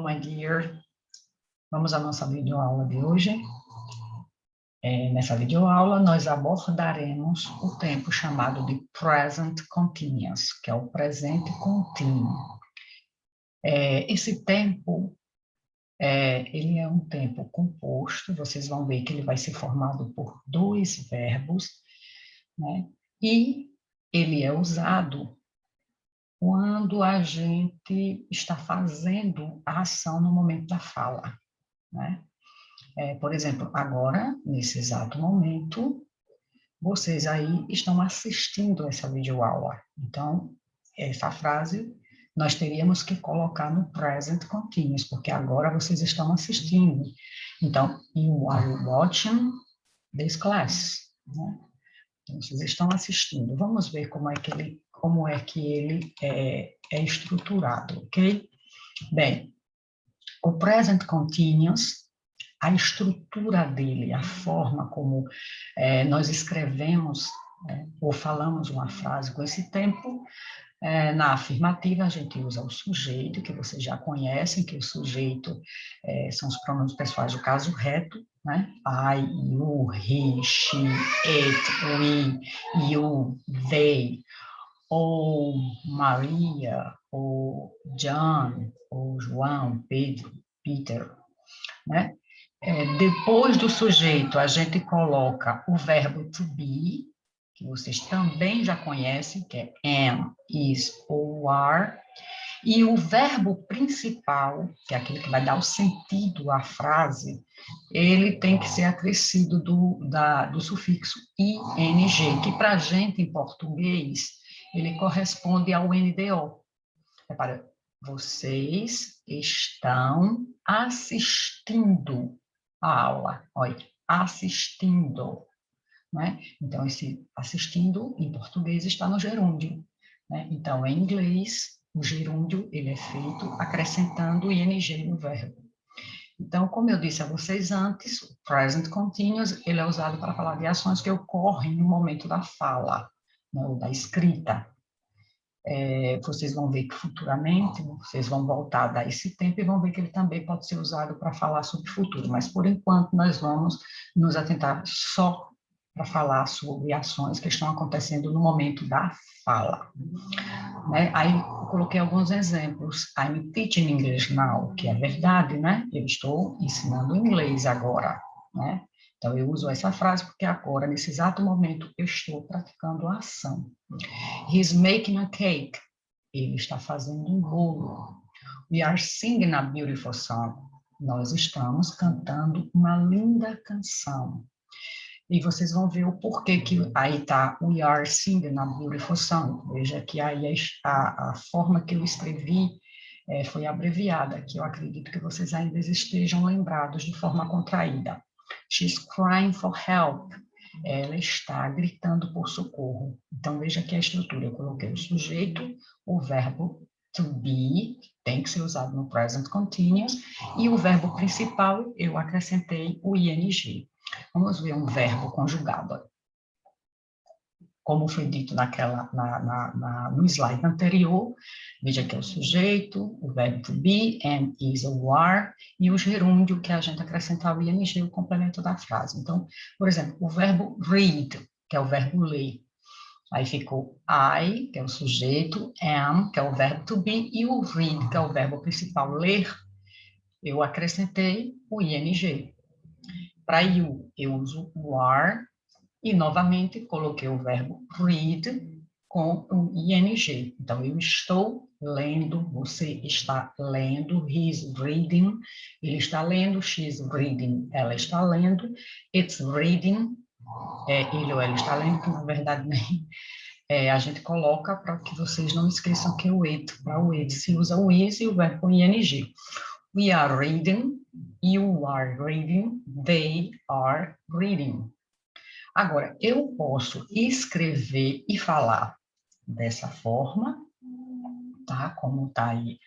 Hello, my dear. Vamos à nossa videoaula de hoje. Nessa videoaula, nós abordaremos o tempo chamado de Present Continuous, que é o presente contínuo. Esse tempo, ele é um tempo composto, vocês vão ver que ele vai ser formado por dois verbos, né? E ele é usado quando a gente está fazendo a ação no momento da fala, né? Por exemplo, agora, nesse exato momento, vocês aí estão assistindo essa videoaula. Então, essa frase nós teríamos que colocar no present continuous, porque agora vocês estão assistindo. Então, you are watching this class, né? Então, vocês estão assistindo. Vamos ver como é que ele é estruturado, ok? Bem, o present continuous, a estrutura dele, a forma como nós escrevemos ou falamos uma frase com esse tempo, na afirmativa a gente usa o sujeito, que vocês já conhecem, que o sujeito são os pronomes pessoais do caso reto, né? I, you, he, she, it, we, you, they, ou Maria, ou John, ou João, Pedro, Peter, né? Depois do sujeito, a gente coloca o verbo to be, que vocês também já conhecem, que é am, is ou are, e o verbo principal, que é aquele que vai dar o sentido à frase, ele tem que ser acrescido do sufixo ing, que para a gente, em português, ele corresponde ao NDO. Repara, vocês estão assistindo a aula. Olha, assistindo, né? Então, esse assistindo, em português, está no gerúndio, né? Então, em inglês, o gerúndio, ele é feito acrescentando ing no verbo. Então, como eu disse a vocês antes, o present continuous, ele é usado para falar de ações que ocorrem no momento da fala, né, ou da escrita. Vocês vão ver que futuramente, vocês vão voltar a dar esse tempo e vão ver que ele também pode ser usado para falar sobre o futuro, mas por enquanto nós vamos nos atentar só para falar sobre ações que estão acontecendo no momento da fala, né? Aí eu coloquei alguns exemplos. I'm teaching English now, que é verdade, né? Eu estou ensinando inglês agora, né? Então, eu uso essa frase porque agora, nesse exato momento, eu estou praticando a ação. He's making a cake. Ele está fazendo um bolo. We are singing a beautiful song. Nós estamos cantando uma linda canção. E vocês vão ver o porquê que aí está we are singing a beautiful song. Veja que aí a forma que eu escrevi foi abreviada, que eu acredito que vocês ainda estejam lembrados de forma contraída. She's crying for help. Ela está gritando por socorro. Então, veja aqui a estrutura. Eu coloquei o sujeito, o verbo to be, tem que ser usado no present continuous, e o verbo principal, eu acrescentei o ing. Vamos ver um verbo conjugado. Como foi dito no slide anterior, veja que é o sujeito, o verbo to be, am, is ou are, e o gerúndio que a gente acrescentava o ing, o complemento da frase. Então, por exemplo, o verbo read, que é o verbo ler. Aí ficou I, que é o sujeito, am, que é o verbo to be, e o read, que é o verbo principal, ler, eu acrescentei o ing. Para you, eu uso o are, e, novamente, coloquei o verbo read com o ing. Então, eu estou lendo, você está lendo, he's reading, ele está lendo, she's reading, ela está lendo, it's reading, ele ou ela está lendo, que, na verdade, nem... a gente coloca para que vocês não esqueçam que o it, para o it se usa o is e o verbo com ing. We are reading, you are reading, they are reading. Agora, eu posso escrever e falar dessa forma, tá? Como tá aí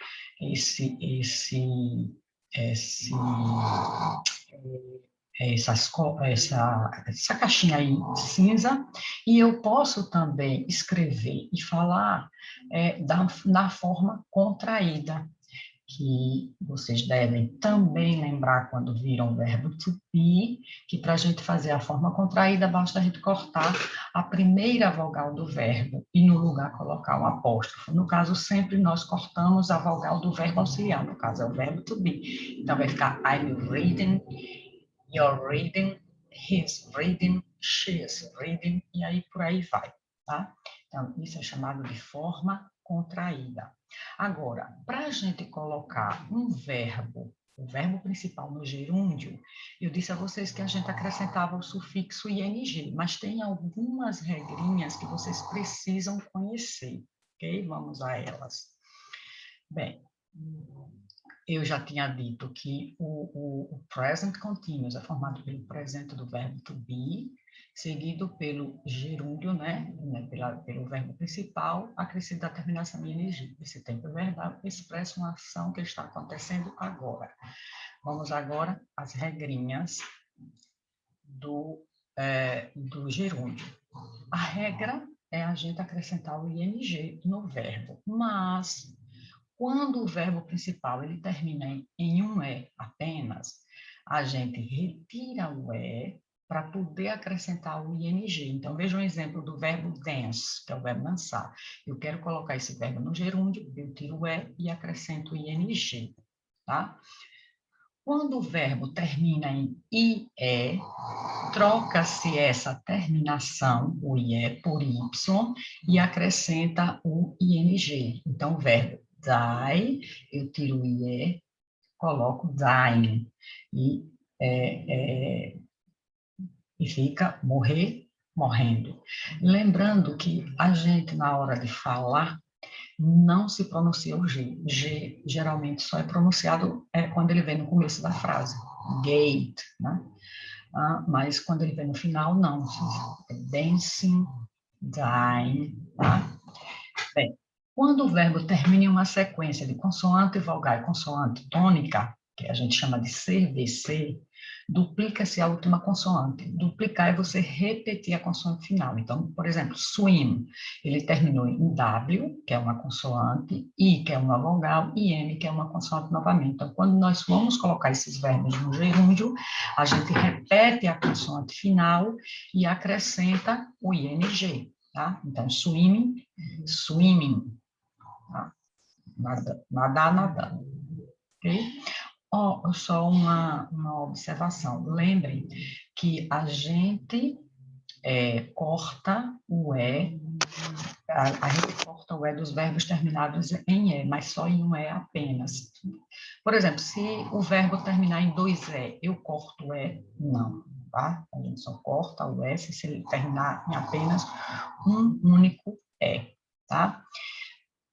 essa caixinha aí cinza, e eu posso também escrever e falar na forma contraída. que vocês devem também lembrar quando viram o verbo to be, que para a gente fazer a forma contraída, basta a gente cortar a primeira vogal do verbo e no lugar colocar um apóstrofo. No caso, sempre nós cortamos a vogal do verbo auxiliar, no caso é o verbo to be. Então vai ficar I'm reading, you're reading, he's reading, she's reading, e aí por aí vai, tá? Então, isso é chamado de forma contraída. Agora, para a gente colocar um verbo, o verbo principal no gerúndio, eu disse a vocês que a gente acrescentava o sufixo ing, mas tem algumas regrinhas que vocês precisam conhecer, ok? Vamos a elas. Bem, eu já tinha dito que o present continuous é formado pelo presente do verbo to be, seguido pelo gerúndio, pelo verbo principal, acrescido da terminação ing. Esse tempo verbal expressa uma ação que está acontecendo agora. Vamos agora às regrinhas do gerúndio. A regra é a gente acrescentar o ing no verbo, mas quando o verbo principal ele termina em um E apenas, a gente retira o E para poder acrescentar o ing. Então, veja um exemplo do verbo dance, que é o verbo dançar. Eu quero colocar esse verbo no gerúndio, eu tiro o E e acrescento o ing, tá? Quando o verbo termina em IE, troca-se essa terminação, o IE, por Y, e acrescenta o ING. Então, o verbo die, eu tiro o IE, coloco dying, e fica morrer, morrendo. Lembrando que a gente, na hora de falar, não se pronuncia o G. G geralmente só é pronunciado quando ele vem no começo da frase. Gate, né? Mas quando ele vem no final, não. É dancing, dying, tá? Bem, quando o verbo termina em uma sequência de consoante vogal e consoante tônica, que a gente chama de CVC, duplica-se a última consoante. Duplicar é você repetir a consoante final. Então, por exemplo, swim, ele terminou em W, que é uma consoante, I, que é uma vogal, e M, que é uma consoante novamente. Então, quando nós vamos colocar esses verbos no gerúndio, a gente repete a consoante final e acrescenta o ING, tá? Então, swimming, swimming, tá? Nadar, nadando, ok? Só uma observação. Lembrem que a gente corta o E, a gente corta o E dos verbos terminados em E, mas só em um E apenas. Por exemplo, se o verbo terminar em dois E, eu corto o E? Não, tá? A gente só corta o S se ele terminar em apenas um único E, tá?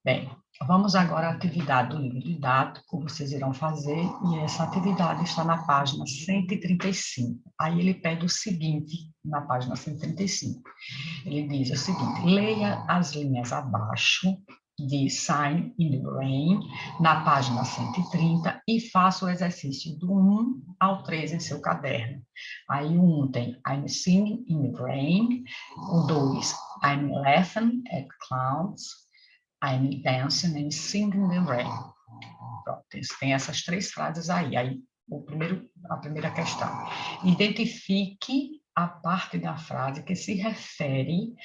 Bem, vamos agora à atividade do livro didático, vocês irão fazer, e essa atividade está na página 135. Aí ele pede o seguinte, na página 135. Ele diz o seguinte: leia as linhas abaixo de Sign in the Rain, na página 130, e faça o exercício do 1 ao 3 em seu caderno. Aí o 1 tem I'm singing in the rain, o 2, I'm laughing at clouds, I'm dancing and singing in the rain. Pronto, tem essas três frases aí. Aí a primeira questão. Identifique a parte da frase que se refere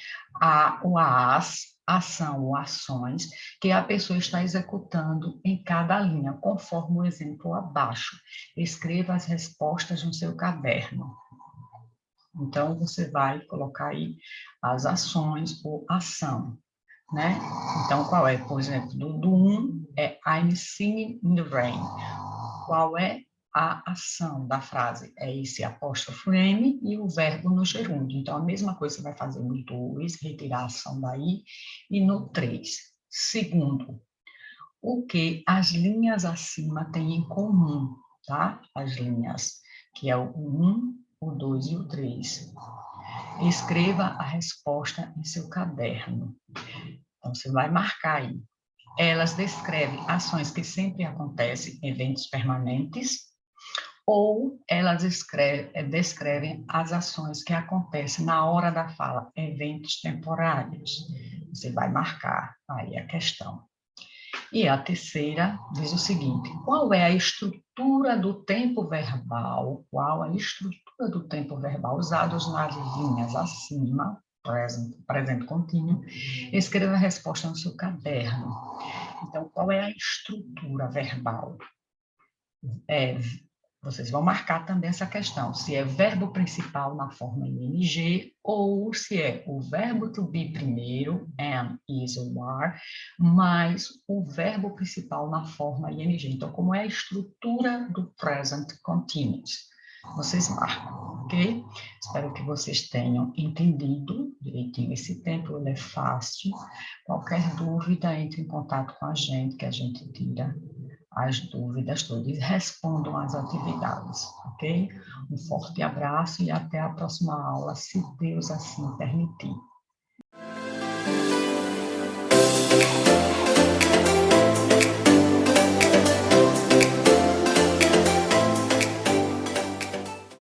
às ação ou ações que a pessoa está executando em cada linha, conforme o exemplo abaixo. Escreva as respostas no seu caderno. Então, você vai colocar aí as ações ou ação, né? Então, qual é, por exemplo, do 1 é I'm singing in the rain. Qual é a ação da frase? É esse apóstrofo M e o verbo no gerúndio. Então, a mesma coisa você vai fazer no 2, retirar a ação daí, e no 3. Segundo, o que as linhas acima têm em comum, tá? As linhas, que é o 1, o 2 e o 3. Escreva a resposta em seu caderno. Então, você vai marcar aí. Elas descrevem ações que sempre acontecem, eventos permanentes, ou elas descrevem as ações que acontecem na hora da fala, eventos temporários. Você vai marcar aí a questão. E a terceira diz o seguinte: qual é a estrutura do tempo verbal? Qual a estrutura do tempo verbal usados nas linhas acima, presente contínuo? Escreva a resposta no seu caderno. Então, qual é a estrutura verbal? Vocês vão marcar também essa questão, se é verbo principal na forma ing ou se é o verbo to be primeiro, am, is ou are, mais o verbo principal na forma ing. Então, como é a estrutura do present continuous? Vocês marcam, ok? Espero que vocês tenham entendido direitinho esse tempo, ele é fácil. Qualquer dúvida, entre em contato com a gente, que a gente tira as dúvidas todas e respondam às atividades, ok? Um forte abraço e até a próxima aula, se Deus assim permitir.